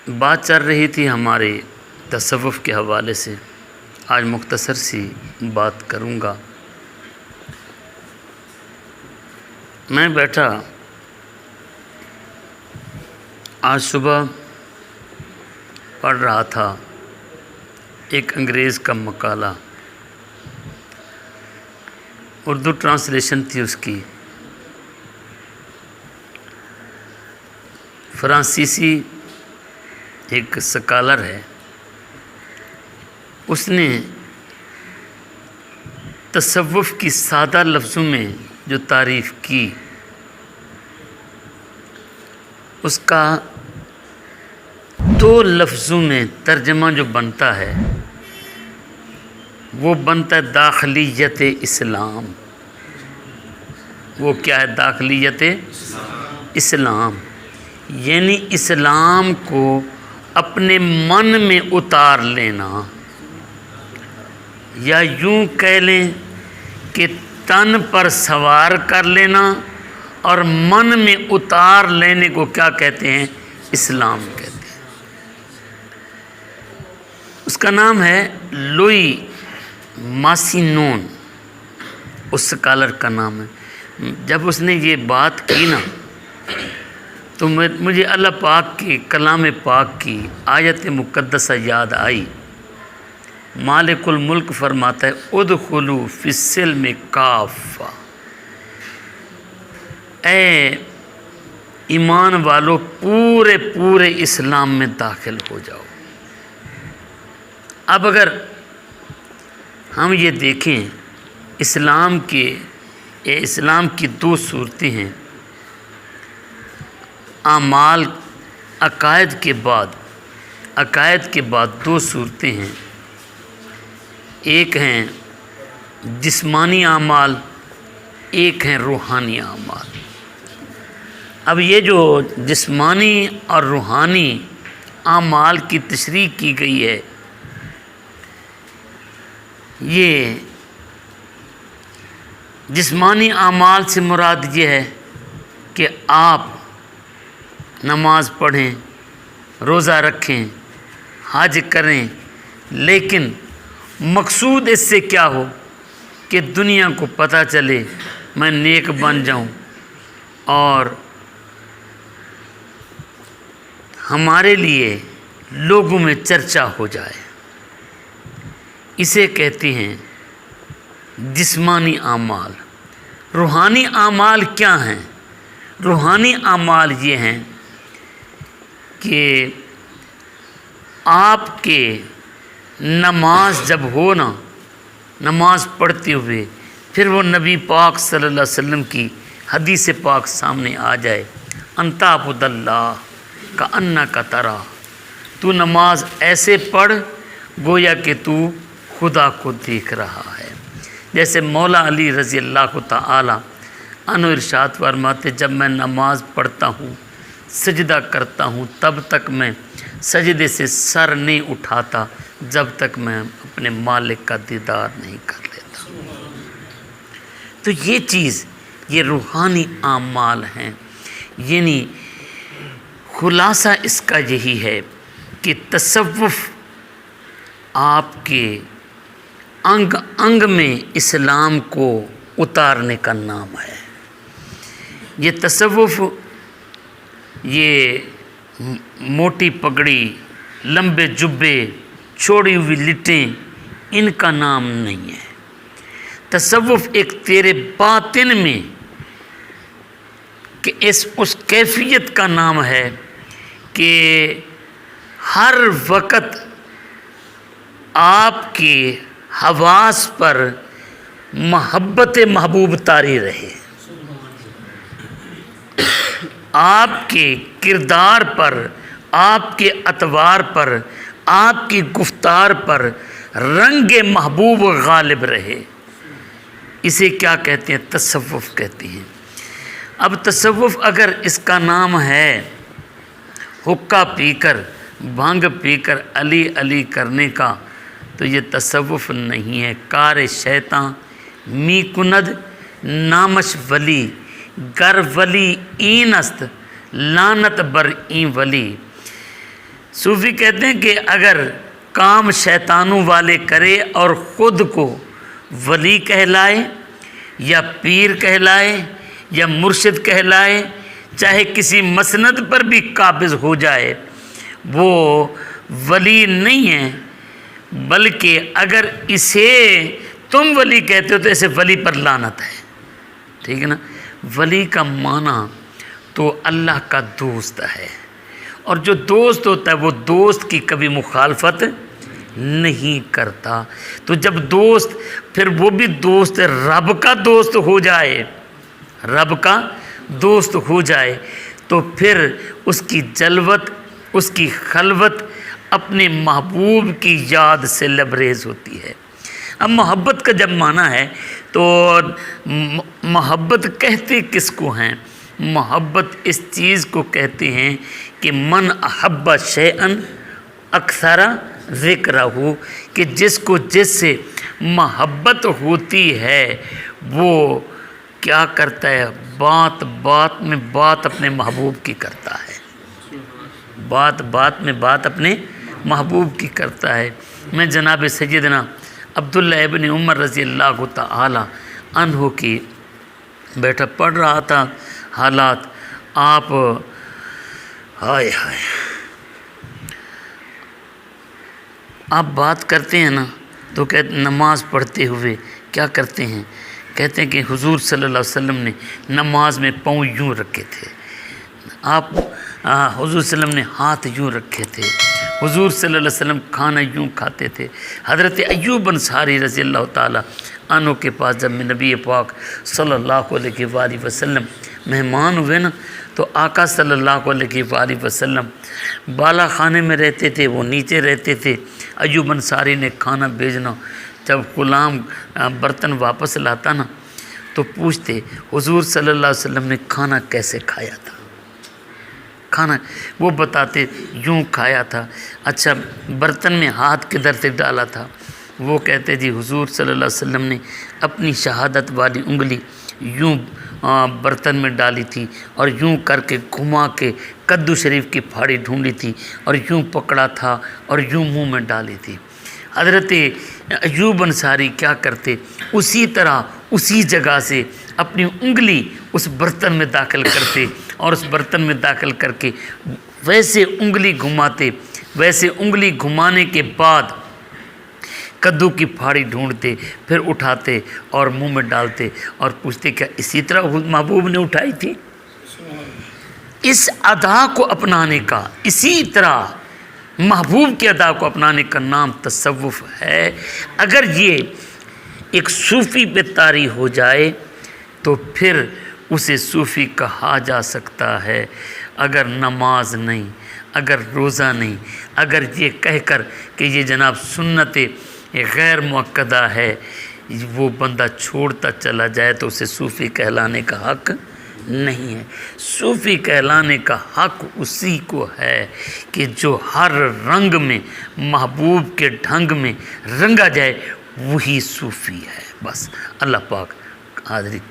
بات چل رہی تھی ہمارے تصوف کے حوالے سے، آج مختصر سی بات کروں گا۔ میں بیٹھا، آج صبح پڑھ رہا تھا ایک انگریز کا مقالہ، اردو ٹرانسلیشن تھی اس کی۔ فرانسیسی ایک سکالر ہے، اس نے تصوف کی سادہ لفظوں میں جو تعریف کی، اس کا 2 لفظوں میں ترجمہ جو بنتا ہے وہ بنتا ہے داخلیت اسلام۔ وہ کیا ہے؟ داخلیت اسلام، یعنی اسلام کو اپنے من میں اتار لینا، یا یوں کہہ لیں کہ تن پر سوار کر لینا اور من میں اتار لینے کو کیا کہتے ہیں؟ اسلام کہتے ہیں۔ اس کا نام ہے لوئی ماسینون، اس سکالر کا نام ہے۔ جب اس نے یہ بات کی نا تو مجھے اللہ پاک کی کلام پاک کی آیت مقدسہ یاد آئی۔ مالک الملک فرماتا ہے ادخلوا فی السلم کافہ، اے ایمان والو پورے اسلام میں داخل ہو جاؤ۔ اب اگر ہم یہ دیکھیں اسلام کی 2 صورتیں ہیں، اعمال عقائد کے بعد 2 صورتیں ہیں، ایک ہیں جسمانی اعمال، ایک ہیں روحانی اعمال۔ اب یہ جو جسمانی اور روحانی اعمال کی تشریح کی گئی ہے، یہ جسمانی اعمال سے مراد یہ ہے کہ آپ نماز پڑھیں، روزہ رکھیں، حج کریں، لیکن مقصود اس سے کیا ہو کہ دنیا کو پتہ چلے میں نیک بن جاؤں اور ہمارے لیے لوگوں میں چرچا ہو جائے۔ اسے کہتے ہیں جسمانی اعمال۔ روحانی اعمال کیا ہیں؟ روحانی اعمال یہ ہیں کہ آپ کے نماز جب ہو نا، نماز پڑھتے ہوئے پھر وہ نبی پاک صلی اللہ علیہ وسلم کی حدیث پاک سامنے آ جائے، انت عبد اللہ کأنک ترا، تو نماز ایسے پڑھ گویا کہ تو خدا کو دیکھ رہا ہے۔ جیسے مولا علی رضی اللہ تعالی عنہ ارشاد فرماتے، جب میں نماز پڑھتا ہوں، سجدہ کرتا ہوں، تب تک میں سجدے سے سر نہیں اٹھاتا جب تک میں اپنے مالک کا دیدار نہیں کر لیتا۔ تو یہ چیز، یہ روحانی اعمال ہیں۔ یعنی خلاصہ اس کا یہی ہے کہ تصوف آپ کے انگ انگ میں اسلام کو اتارنے کا نام ہے۔ یہ تصوف، یہ موٹی پگڑی، لمبے جبے، چھوڑی ہوئی لٹیں، ان کا نام نہیں ہے۔ تصوف ایک تیرے باطن میں کہ اس کیفیت کا نام ہے کہ ہر وقت آپ کے حواس پر محبت محبوب طاری رہے، آپ کے کردار پر، آپ کے اطوار پر، آپ کی گفتار پر رنگ محبوب غالب رہے۔ اسے کیا کہتے ہیں؟ تصوف کہتے ہیں۔ اب تصوف اگر اس کا نام ہے حقہ پی کر، بھنگ پی کر علی علی کرنے کا، تو یہ تصوف نہیں ہے۔ کار شیطاں می کند نامش ولی، گر ولی این است لعنت بر این ولی۔ صوفی کہتے ہیں کہ اگر کام شیطانوں والے کرے اور خود کو ولی کہلائے یا پیر کہلائے یا مرشد کہلائے، چاہے کسی مسند پر بھی قابض ہو جائے، وہ ولی نہیں ہے، بلکہ اگر اسے تم ولی کہتے ہو تو اسے ولی پر لعنت ہے۔ ٹھیک ہے نا؟ ولی کا معنی تو اللہ کا دوست ہے، اور جو دوست ہوتا ہے وہ دوست کی کبھی مخالفت نہیں کرتا۔ تو جب دوست، پھر وہ بھی دوست رب کا دوست ہو جائے، رب کا دوست ہو جائے، تو پھر اس کی جلوت، اس کی خلوت اپنے محبوب کی یاد سے لبریز ہوتی ہے۔ اب محبت کا جب معنی ہے تو محبت کہتے کس کو ہیں؟ محبت اس چیز کو کہتے ہیں کہ من احب شیئا اکثر ذکرہ، کہ جس کو جس سے محبت ہوتی ہے وہ کیا کرتا ہے؟ بات بات میں بات اپنے محبوب کی کرتا ہے، بات بات میں بات اپنے محبوب کی کرتا ہے۔ میں جناب سیدنا عبداللہ ابن عمر رضی اللہ تعالی عنہ کی بیٹا پڑھ رہا تھا حالات، آپ ہائے ہائے آپ بات کرتے ہیں نا تو کہتے نماز پڑھتے ہوئے کیا کرتے ہیں؟ کہتے ہیں کہ حضور صلی اللہ علیہ وسلم نے نماز میں پاؤں یوں رکھے تھے، آپ حضور صلی اللہ علیہ وسلم نے ہاتھ یوں رکھے تھے، حضور صلی اللہ علیہ وسلم کھانا یوں کھاتے تھے۔ حضرت ایوب انصاری رضی اللہ تعالی عنہ کے پاس جب نبی پاک صلی اللہ علیہ وآلہ وسلم مہمان ہوئے نا، تو آقا صلی اللہ علیہ وآلہ وسلم بالا خانے میں رہتے تھے، وہ نیچے رہتے تھے۔ ایوب انصاری نے کھانا بھیجنا، جب غلام برتن واپس لاتا نا تو پوچھتے حضور صلی اللہ علیہ وسلم نے کھانا کیسے کھایا تھا؟ کھانا وہ بتاتے یوں کھایا تھا۔ اچھا برتن میں ہاتھ کدھر سے ڈالا تھا؟ وہ کہتے جی حضور صلی اللہ علیہ وسلم نے اپنی شہادت والی انگلی یوں برتن میں ڈالی تھی، اور یوں کر کے گھما کے کدو شریف کی پھاڑی ڈھونڈی تھی، اور یوں پکڑا تھا اور یوں منہ میں ڈالی تھی۔ حضرت ایوب انصاری کیا کرتے؟ اسی طرح اسی جگہ سے اپنی انگلی اس برتن میں داخل کرتے، اور اس برتن میں داخل کر کے ویسے انگلی گھماتے، ویسے انگلی گھمانے کے بعد کدو کی پھاڑی ڈھونڈتے، پھر اٹھاتے اور منہ میں ڈالتے اور پوچھتے کیا اسی طرح محبوب نے اٹھائی تھی؟ اس ادا کو اپنانے کا، اسی طرح محبوب کے ادا کو اپنانے کا نام تصوف ہے۔ اگر یہ ایک صوفی پہ طاری ہو جائے تو پھر اسے صوفی کہا جا سکتا ہے۔ اگر نماز نہیں، اگر روزہ نہیں، اگر یہ کہہ کر کہ یہ جناب سنت غیر مؤکدہ ہے، وہ بندہ چھوڑتا چلا جائے تو اسے صوفی کہلانے کا حق نہیں ہے۔ صوفی کہلانے کا حق اسی کو ہے کہ جو ہر رنگ میں محبوب کے ڈھنگ میں رنگا جائے، وہی صوفی ہے۔ بس اللہ پاک حاضری